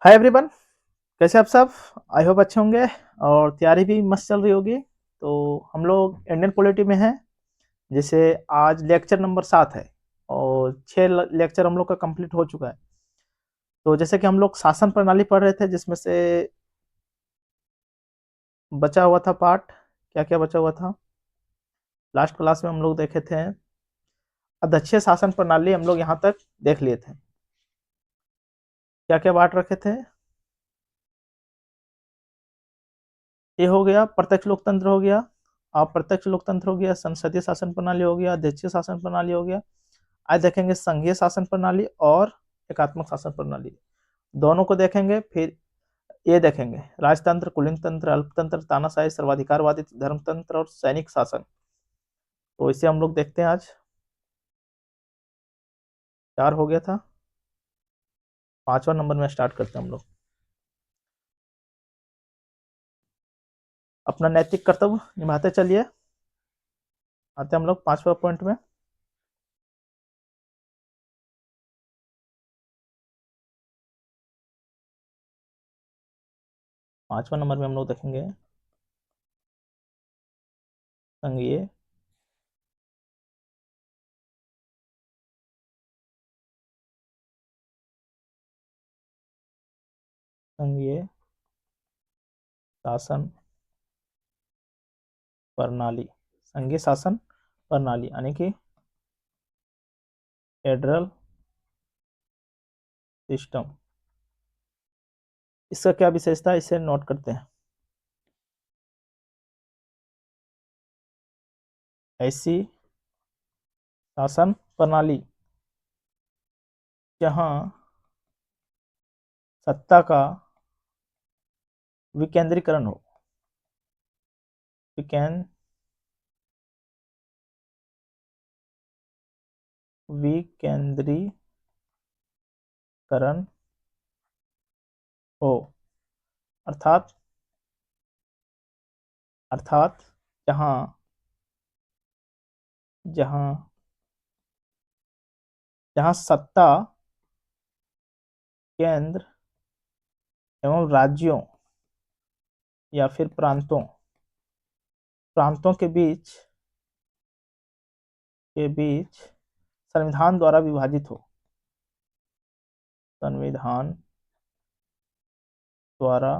Hi everyone, कैसे आप सब। आई होप अच्छे होंगे और तैयारी भी मस्त चल रही होगी। तो हम लोग इंडियन पॉलिटी में हैं। जैसे आज लेक्चर नंबर 7 है और 6 लेक्चर हम लोग का कंप्लीट हो चुका है। तो जैसे कि हम लोग शासन प्रणाली पढ़ रहे थे, जिसमें से बचा हुआ था पार्ट। क्या क्या बचा हुआ था लास्ट क्लास में हम लोग देखे थे। अध्यक्षीय शासन प्रणाली हम लोग यहाँ तक देख लिए थे। क्या क्या बांट रखे थे। ये हो गया प्रत्यक्ष लोकतंत्र, हो गया अप्रत्यक्ष लोकतंत्र, हो गया संसदीय शासन प्रणाली, हो गया अध्यक्षीय शासन प्रणाली, हो गया। आज देखेंगे संघीय शासन प्रणाली और एकात्मक शासन प्रणाली, दोनों को देखेंगे। फिर ये देखेंगे राजतंत्र, कुलीन तंत्र, अल्पतंत्र, तानाशाही, सर्वाधिकारवादी, धर्मतंत्र और सैनिक शासन। तो इसे हम लोग देखते हैं आज। 4 हो गया था, 5वां नंबर में स्टार्ट करते हैं हम लोग। अपना नैतिक कर्तव्य निभाते चलिए। आते हैं हम लोग 5वां पॉइंट में। 5वां नंबर में हम लोग देखेंगे संघीय संघीय शासन प्रणाली। संघीय शासन प्रणाली यानी कि फेडरल सिस्टम। इसका क्या विशेषता है, इसे नोट करते हैं। ऐसी शासन प्रणाली जहां सत्ता का विकेंद्रीकरण हो। विकेंद्रीकरण हो, अर्थात अर्थात जहां जहां जहां सत्ता केंद्र एवं राज्यों या फिर प्रांतों प्रांतों के बीच संविधान द्वारा विभाजित हो। संविधान द्वारा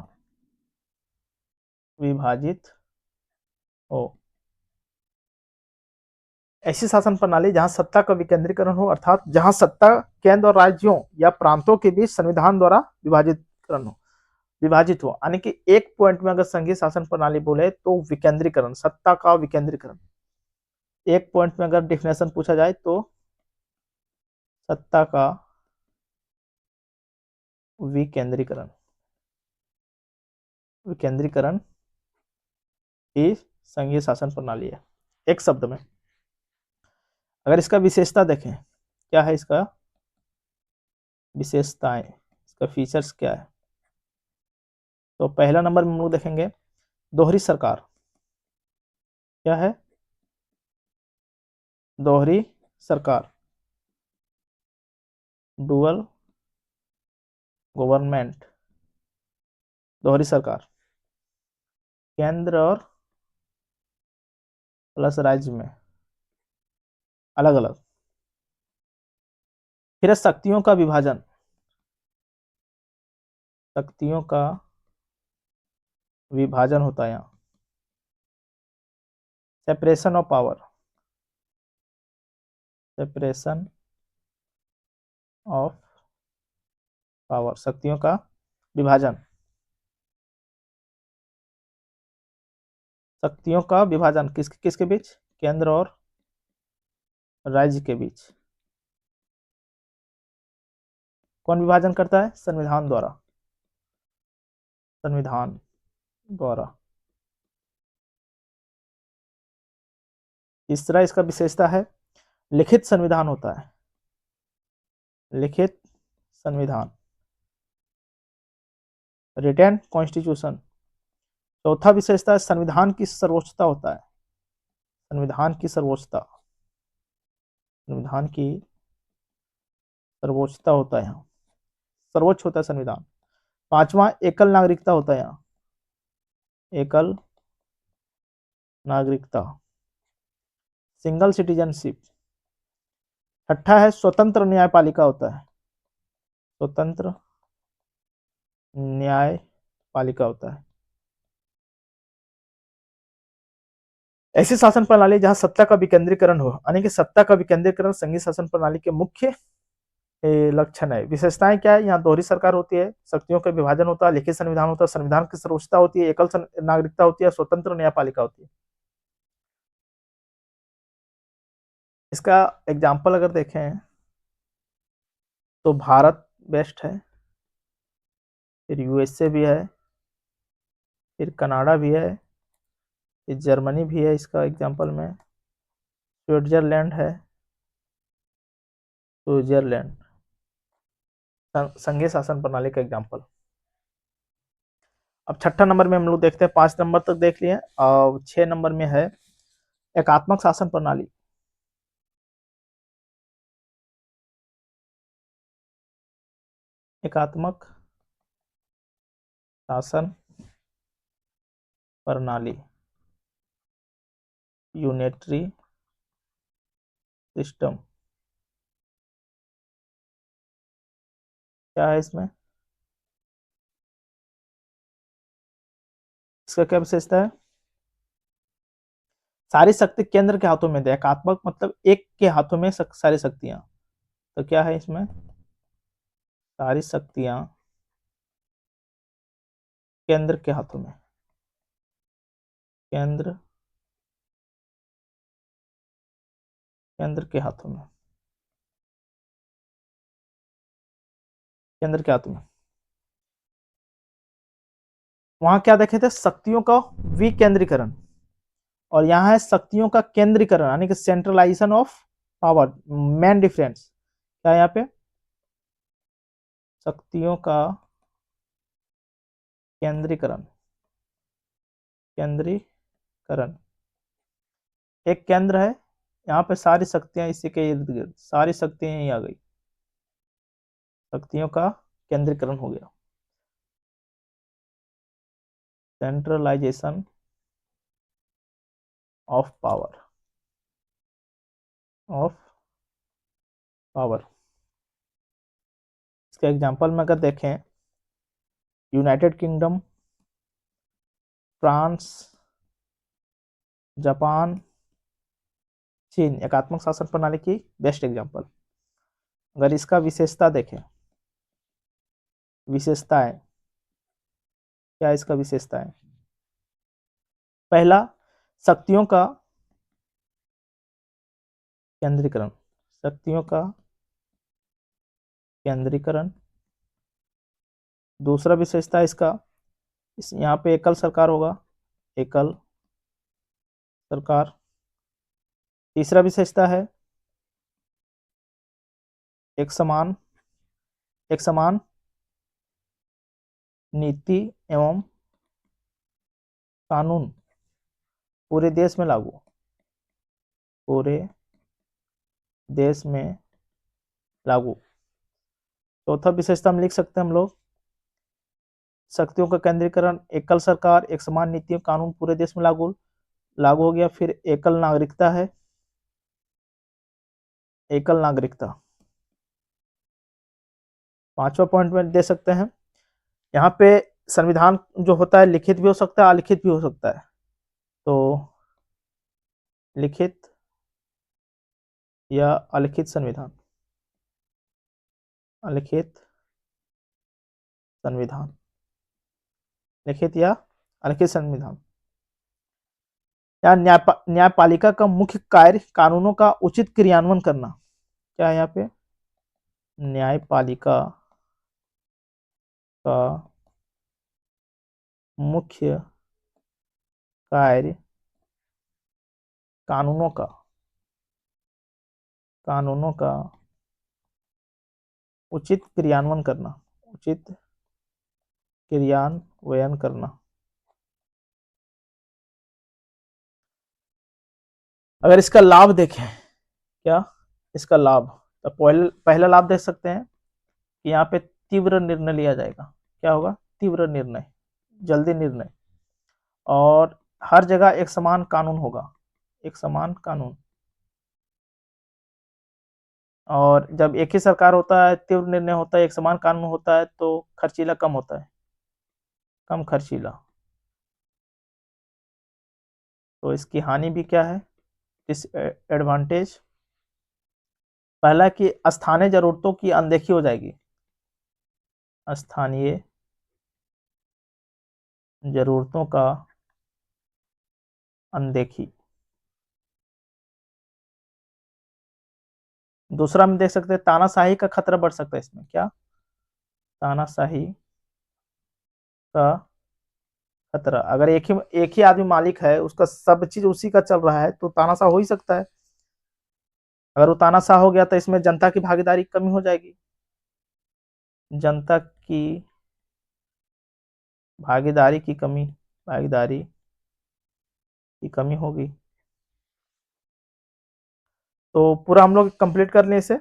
विभाजित हो। ऐसी शासन प्रणाली जहां सत्ता का विकेंद्रीकरण हो, अर्थात जहां सत्ता केंद्र और राज्यों या प्रांतों के बीच संविधान द्वारा विभाजित हो। यानी कि एक पॉइंट में अगर संघीय शासन प्रणाली बोले तो विकेंद्रीकरण, सत्ता का विकेंद्रीकरण। एक पॉइंट में अगर डिफिनेशन पूछा जाए तो सत्ता का विकेंद्रीकरण विकेंद्रीकरण ही संघीय शासन प्रणाली है। एक शब्द में अगर इसका विशेषता देखें, क्या है इसका विशेषताएं, इसका फीचर्स क्या है। तो पहला नंबर में हम लोग देखेंगे दोहरी सरकार। क्या है दोहरी सरकार, डुअल गवर्नमेंट। दोहरी सरकार केंद्र और प्लस राज्य में अलग अलग। फिर शक्तियों का विभाजन, शक्तियों का विभाजन होता है यहाँ। Separation of power, separation of power, शक्तियों का विभाजन। शक्तियों का विभाजन किसके किसके बीच, केंद्र और राज्य के बीच। कौन विभाजन करता है, संविधान द्वारा, संविधान द्वारा। तीसरा इसका विशेषता है लिखित संविधान होता है, लिखित संविधान, रिटेन कॉन्स्टिट्यूशन। चौथा विशेषता है संविधान की सर्वोच्चता होता है, संविधान की सर्वोच्चता, संविधान की सर्वोच्चता होता है यहाँ, सर्वोच्च होता है संविधान। पांचवा एकल नागरिकता होता है यहाँ, एकल नागरिकता, सिंगल सिटीजनशिप। छठा है स्वतंत्र न्यायपालिका होता है, स्वतंत्र न्यायपालिका होता है। ऐसी शासन प्रणाली जहां सत्ता का विकेंद्रीकरण हो, यानी कि सत्ता का विकेंद्रीकरण संघीय शासन प्रणाली के मुख्य लक्षण है। विशेषताएं क्या है, यहाँ दोहरी सरकार होती है, शक्तियों का विभाजन होता है, लिखित संविधान होता है, संविधान की सर्वोच्चता होती है, एकल नागरिकता होती है, स्वतंत्र न्यायपालिका होती है। इसका एग्जाम्पल अगर देखें तो भारत बेस्ट है, फिर यूएसए भी है, फिर कनाडा भी है, फिर जर्मनी भी है इसका एग्जाम्पल में, स्विट्जरलैंड है, स्विट्जरलैंड संघीय शासन प्रणाली का एग्जाम्पल। अब छठा नंबर में हम लोग देखते हैं, 5 नंबर तक देख लिए और 6 नंबर में है एकात्मक शासन प्रणाली। एकात्मक शासन प्रणाली, यूनिटरी सिस्टम, क्या है इसमें, इसका क्या विशेषता है, सारी शक्ति केंद्र के हाथों में दे, एकात्मक मतलब एक के हाथों में सारी शक्तियां, तो क्या है इसमें, सारी शक्तियां केंद्र के हाथों में, केंद्र केंद्र के हाथों में, केंद्र के हाथों में। वहां क्या देखे थे, शक्तियों का विकेंद्रीकरण, और यहाँ है शक्तियों का केंद्रीकरण, यानी कि centralisation of power. Main difference क्या है यहाँ पे, शक्तियों का केंद्रीकरण, केंद्रीकरण, एक केंद्र है, यहाँ पे सारी शक्तियां इसी के इर्द गिर्द, सारी शक्तियां यहीं आ गई, शक्तियों का केंद्रीकरण हो गया, centralisation of power, of power. इसका एग्जांपल में अगर देखें, यूनाइटेड किंगडम, फ्रांस, जापान, चीन, एकात्मक शासन प्रणाली की बेस्ट एग्जांपल। अगर इसका विशेषता देखें, विशेषताएं क्या, इसका विशेषता है, पहला शक्तियों का केंद्रीकरण, शक्तियों का केंद्रीकरण। दूसरा विशेषता इसका, यहाँ पे एकल सरकार होगा, एकल सरकार। तीसरा विशेषता है एक समान, एक समान नीति एवं कानून पूरे देश में लागू, पूरे देश में लागू। चौथा विशेषता हम लिख सकते हैं हम लोग, शक्तियों का केंद्रीकरण, एकल सरकार, एक समान नीति एवं कानून पूरे देश में लागू, लागू हो गया। फिर एकल नागरिकता है, एकल नागरिकता। पांचवा पॉइंट में दे सकते हैं, यहाँ पे संविधान जो होता है लिखित भी हो सकता है, अलिखित भी हो सकता है, तो लिखित या अलिखित संविधान, अलिखित संविधान, लिखित या अलिखित संविधान। या न्यायपालिका का मुख्य कार्य कानूनों का उचित क्रियान्वयन करना, क्या है यहाँ पे, न्यायपालिका का मुख्य कार्य कानूनों का, कानूनों का उचित क्रियान्वयन करना, उचित क्रियान्वयन करना। अगर इसका लाभ देखें, क्या इसका लाभ, तो पहला लाभ देख सकते हैं कि यहाँ पे तीव्र निर्णय लिया जाएगा, क्या होगा? तीव्र निर्णय, जल्दी निर्णय। और हर जगह एक समान कानून होगा, एक समान कानून। और जब एक ही सरकार होता है, तीव्र निर्णय होता है, एक समान कानून होता है, तो खर्चीला कम होता है, कम खर्चीला। तो इसकी हानि भी क्या है? डिसएडवांटेज। पहला कि स्थानीय जरूरतों की अनदेखी हो जाएगी, स्थानीय जरूरतों का अनदेखी। दूसरा हम देख सकते हैं तानाशाही का खतरा बढ़ सकता है इसमें। क्या? तानाशाही का खतरा। अगर एक ही आदमी मालिक है, उसका सब चीज उसी का चल रहा है, तो तानाशाह हो ही सकता है। अगर वो तानाशाह हो गया तो इसमें जनता की भागीदारी की कमी हो जाएगी, जनता की भागीदारी की कमी होगी। तो पूरा हम लोग कंप्लीट कर लें इसे।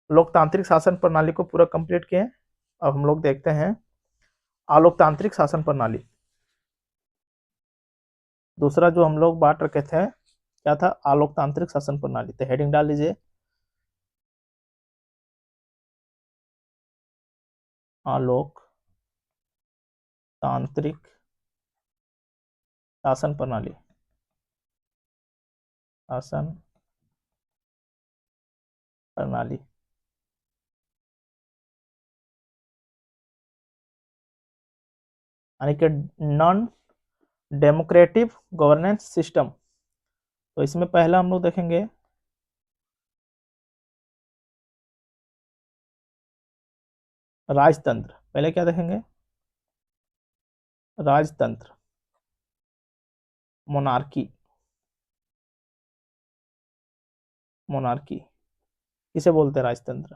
लोकतांत्रिक शासन प्रणाली को पूरा कंप्लीट किए। अब हम लोग देखते हैं आलोकतांत्रिक शासन प्रणाली। दूसरा जो हम लोग बात रखे थे क्या था? आलोकतांत्रिक शासन प्रणाली। तो हेडिंग डाल लीजिए, आलोकतांत्रिक शासन प्रणाली। शासन प्रणाली यानी कि नॉन डेमोक्रेटिक गवर्नेंस सिस्टम। तो इसमें पहला हम लोग देखेंगे राजतंत्र। पहले क्या देखेंगे? राजतंत्र, मोनार्की। मोनार्की किसे बोलते हैं? राजतंत्र।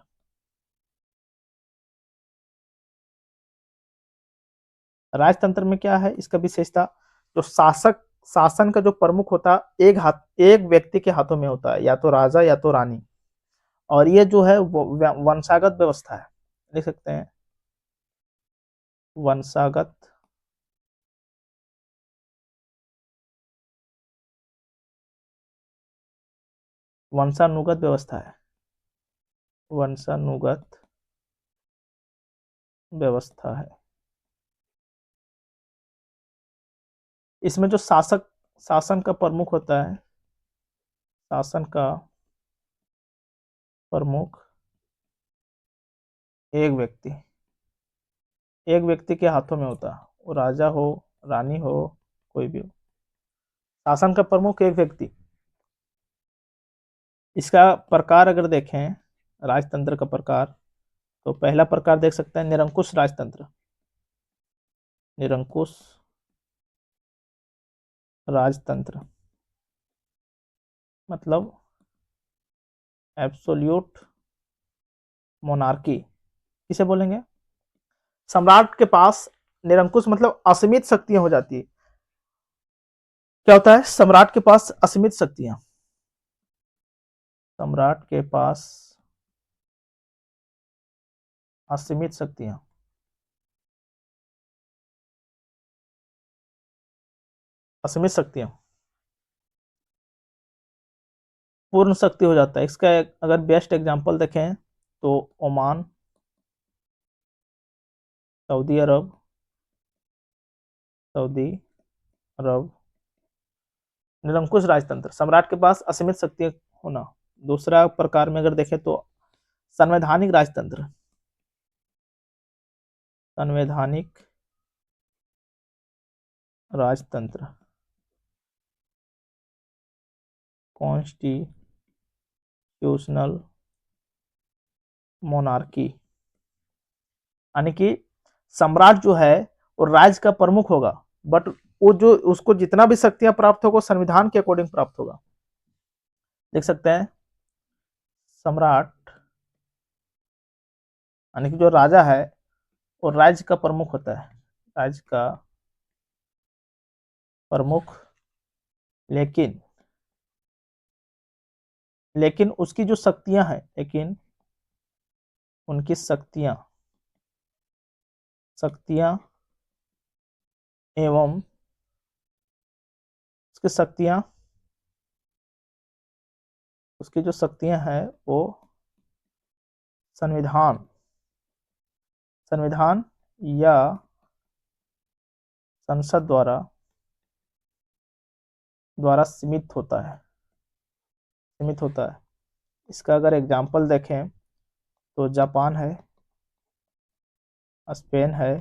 राजतंत्र में क्या है इसका विशेषता? जो शासन का जो प्रमुख होता है एक व्यक्ति के हाथों में होता है, या तो राजा या तो रानी। और ये जो है वंशागत व्यवस्था है, लिख सकते हैं वंशागत वंशानुगत व्यवस्था है, वंशानुगत व्यवस्था है। इसमें जो शासन का प्रमुख होता है, शासन का प्रमुख एक व्यक्ति के हाथों में होता है, वो राजा हो, रानी हो, कोई भी हो। शासन का प्रमुख एक व्यक्ति। इसका प्रकार अगर देखें, राजतंत्र का प्रकार, तो पहला प्रकार देख सकते हैं निरंकुश राजतंत्र। निरंकुश राजतंत्र मतलब एब्सोल्यूट मोनार्की। किसे बोलेंगे? सम्राट के पास निरंकुश मतलब असीमित शक्तियां हो जाती है। क्या होता है? सम्राट के पास असीमित शक्तियां, सम्राट के पास असीमित शक्तियां, असीमित शक्तियां, पूर्ण शक्ति हो जाता है। इसका अगर बेस्ट एग्जांपल देखें तो ओमान, सऊदी अरब, सऊदी अरब निरंकुश राजतंत्र, सम्राट के पास असीमित शक्ति होना। दूसरा प्रकार में अगर देखें तो संवैधानिक राजतंत्र, संवैधानिक राजतंत्र, कॉन्स्टिट्यूशनल मोनार्की। यानी कि सम्राट जो है वो राज्य का प्रमुख होगा, बट वो जो उसको जितना भी शक्तियां प्राप्त होगा संविधान के अकॉर्डिंग प्राप्त होगा। देख सकते हैं सम्राट यानी कि जो राजा है वो राज्य का प्रमुख होता है, राज्य का प्रमुख। लेकिन लेकिन उसकी जो शक्तियां हैं, लेकिन उनकी शक्तियां एवं उसकी जो शक्तियां हैं वो संविधान या संसद द्वारा सीमित होता है। इसका अगर एग्जाम्पल देखें तो जापान है, स्पेन है,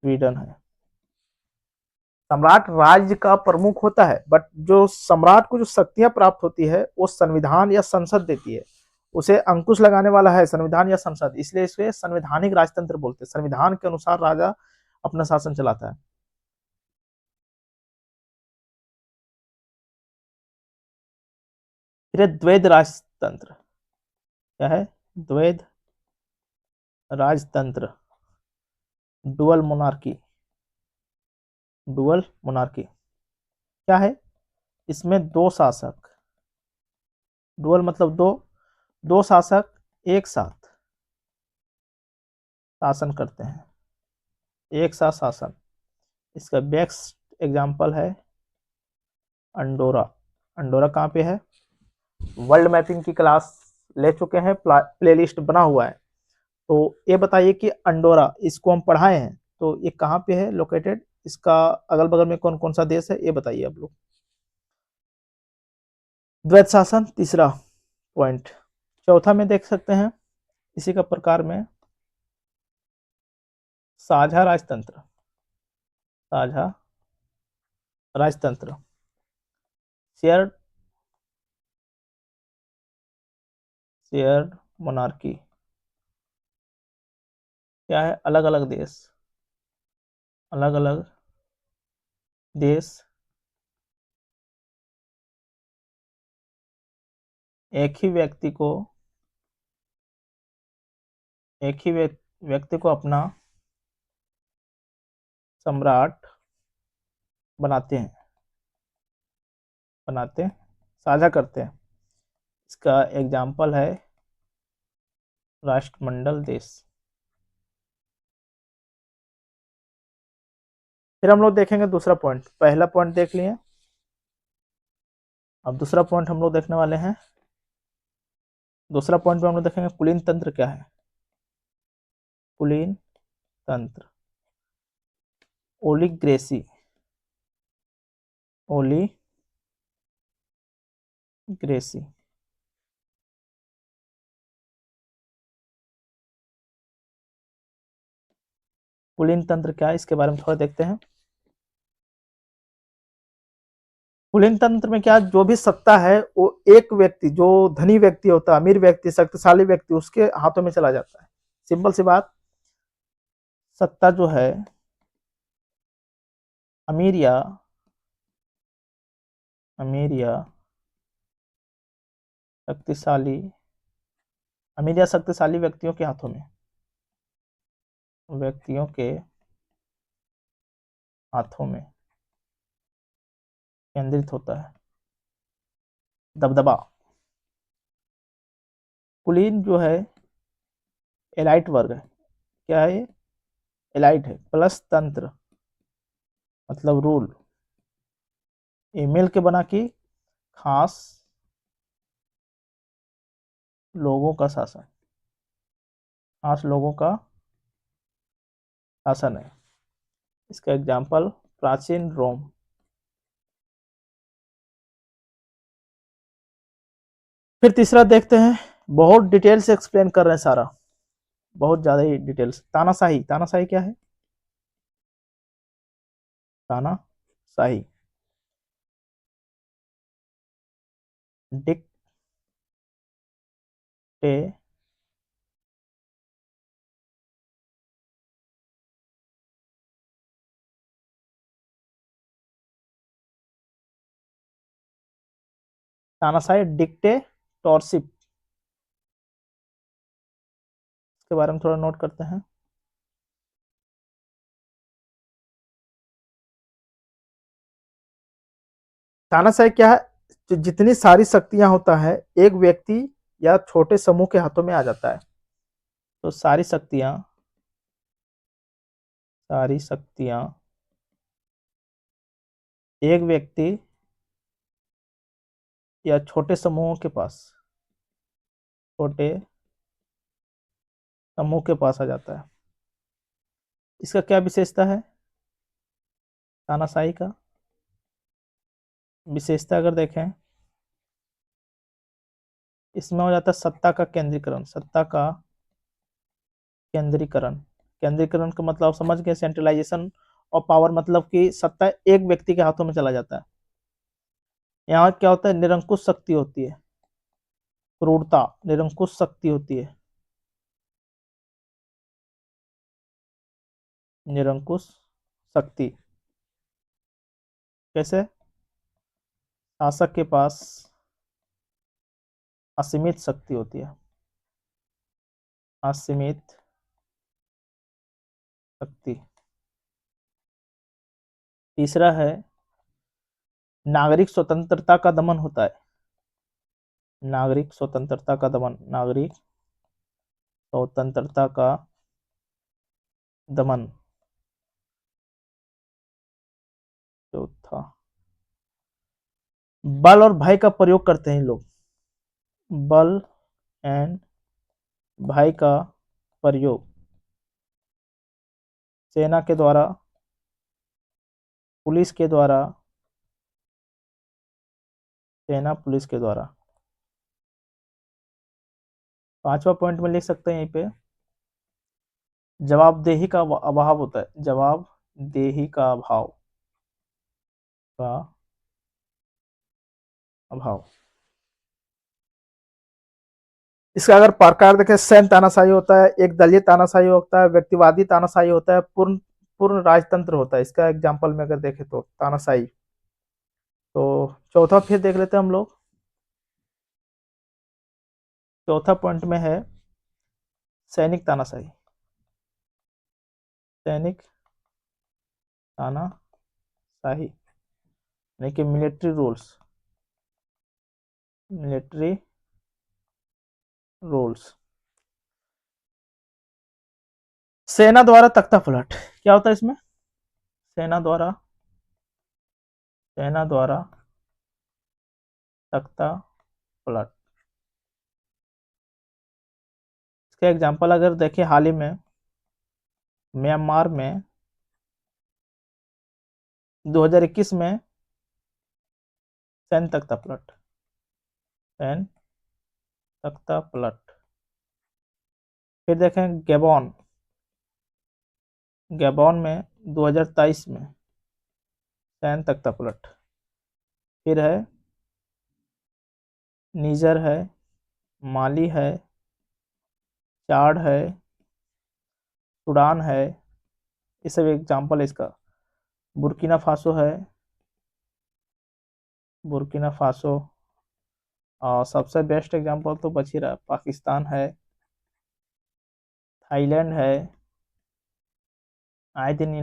स्वीडन है। सम्राट राज्य का प्रमुख होता है, बट जो सम्राट को जो शक्तियां प्राप्त होती है वो संविधान या संसद देती है। उसे अंकुश लगाने वाला है संविधान या संसद, इसलिए इसे संवैधानिक राजतंत्र बोलते हैं। संविधान के अनुसार राजा अपना शासन चलाता है। फिर द्वैध राजतंत्र क्या है? द्वैध राजतंत्र, डुअल मोनार्की क्या है? इसमें दो शासक, डुअल मतलब दो शासक एक साथ शासन करते हैं, एक साथ शासन। इसका बेस्ट एग्जाम्पल है अंडोरा। अंडोरा कहाँ पे है? वर्ल्ड मैपिंग की क्लास ले चुके हैं, प्लेलिस्ट बना हुआ है। तो ये बताइए कि अंडोरा, इसको हम पढ़ाए हैं, तो ये कहाँ पे है लोकेटेड? इसका अगल बगल में कौन कौन सा देश है ये बताइए आप लोग। द्वैध शासन तीसरा पॉइंट। चौथा में देख सकते हैं इसी का प्रकार में साझा राजतंत्र, शेयर्ड मोनार्की क्या है? अलग अलग देश एक ही व्यक्ति को अपना सम्राट बनाते साझा करते हैं। इसका एग्जाम्पल है राष्ट्रमंडल देश। फिर हम लोग देखेंगे दूसरा पॉइंट। पहला पॉइंट देख लिए, अब दूसरा पॉइंट हम लोग देखने वाले हैं। दूसरा पॉइंट में हम लोग देखेंगे कुलीन तंत्र क्या है। कुलीन तंत्र, ओलिग्रेसी कुलीन तंत्र क्या है इसके बारे में थोड़ा देखते हैं। कुलीन तंत्र में क्या, जो भी सत्ता है वो एक व्यक्ति, जो धनी व्यक्ति होता है, अमीर व्यक्ति, शक्तिशाली व्यक्ति, उसके हाथों में चला जाता है। सिंपल सी बात, सत्ता जो है अमीर या शक्तिशाली व्यक्तियों के हाथों में केंद्रित होता है। दबदबा, कुलीन जो है एलाइट वर्ग है। क्या है? एलाइट है। प्लस तंत्र मतलब रूल, ये मिल के बना कि खास लोगों का शासन है। इसका एग्जाम्पल प्राचीन रोम। फिर तीसरा देखते हैं, बहुत डिटेल से एक्सप्लेन कर रहे हैं सारा, बहुत ज्यादा ही डिटेल्स। तानाशाही क्या है? तानाशाही, डिक्टे तानाशाही डिक्टेटोरशिप, इसके बारे में थोड़ा नोट करते हैं। तानाशाही क्या है? जो जितनी सारी शक्तियां होता है, एक व्यक्ति या छोटे समूह के हाथों में आ जाता है। तो सारी शक्तियां एक व्यक्ति या छोटे समूहों के पास आ जाता है। इसका क्या विशेषता है तानाशाही का? विशेषता अगर देखें, इसमें हो जाता है सत्ता का केंद्रीकरण का मतलब समझ गए, सेंट्रलाइजेशन ऑफ पावर, मतलब कि सत्ता एक व्यक्ति के हाथों में चला जाता है। यहाँ क्या होता है, निरंकुश शक्ति होती है, क्रूरता, निरंकुश शक्ति होती है, निरंकुश शक्ति। कैसे? शासक के पास असीमित शक्ति होती है, असीमित शक्ति। तीसरा है नागरिक स्वतंत्रता का दमन होता है, नागरिक स्वतंत्रता का दमन। चौथा, बल और भय का प्रयोग करते हैं लोग, बल एंड भय का प्रयोग सेना के द्वारा, पुलिस के द्वारा, सेना पुलिस के द्वारा। पांचवा पॉइंट में लिख सकते हैं यहीं पे, जवाबदेही का अभाव होता है, जवाबदेही का अभाव। इसका अगर प्रकार देखें, सैन्य तानाशाही होता है, एक दलीय तानाशाही होता है, व्यक्तिवादी तानाशाही होता है, पूर्ण राजतंत्र होता है। इसका एग्जाम्पल में अगर देखें तो तानाशाही। तो चौथा फिर देख लेते हैं हम लोग। चौथा पॉइंट में है सैनिक तानाशाही, सैनिक तानाशाही यानी कि मिलिट्री रूल्स। सेना द्वारा तख्ता पलट क्या होता है इसमें? सेना द्वारा तख्ता पलट। इसका एग्जांपल अगर देखें, हाल ही में म्यांमार में 2021 में सैन्य तख्ता पलट। फिर देखें गैबोन में 2023 में सैन्य तख्ता पलट। फिर है नीजर है, माली है, चाड है, सूडान है, ये सब एग्जाम्पल है इसका। बुर्किना फासो और सबसे बेस्ट एग्जाम्पल तो बच ही रहा, पाकिस्तान है, थाईलैंड है। आए दिन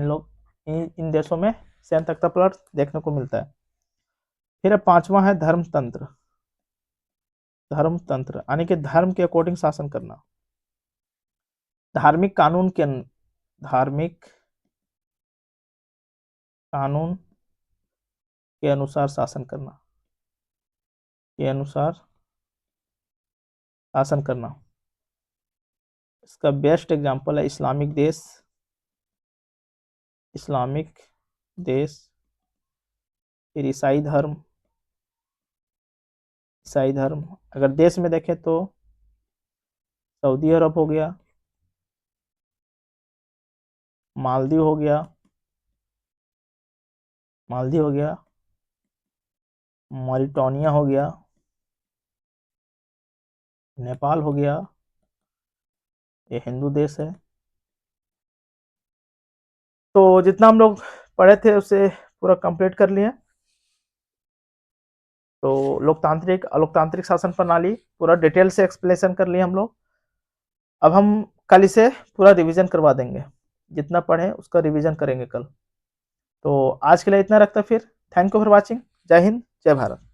इन देशों में सैन्य तख्ता पलट देखने को मिलता है। फिर पांचवा है धर्मतंत्र यानी कि धर्म के अकॉर्डिंग शासन करना, धार्मिक कानून के अनुसार शासन करना। इसका बेस्ट एग्जांपल है इस्लामिक देश, फिर ईसाई धर्म। अगर देश में देखें तो सऊदी अरब हो गया, मालदीव हो गया, मॉरिटानिया हो गया, नेपाल हो गया, ये हिंदू देश है। तो जितना हम लोग पढ़े थे उसे पूरा कंप्लीट कर लिए। तो अलोकतांत्रिक शासन प्रणाली पूरा डिटेल से एक्सप्लेनेशन कर लिए हम लोग। अब हम कल इसे पूरा रिवीजन करवा देंगे, जितना पढ़े उसका रिवीजन करेंगे कल। तो आज के लिए इतना रखता, फिर थैंक यू फॉर वॉचिंग। जय हिंद, जय भारत।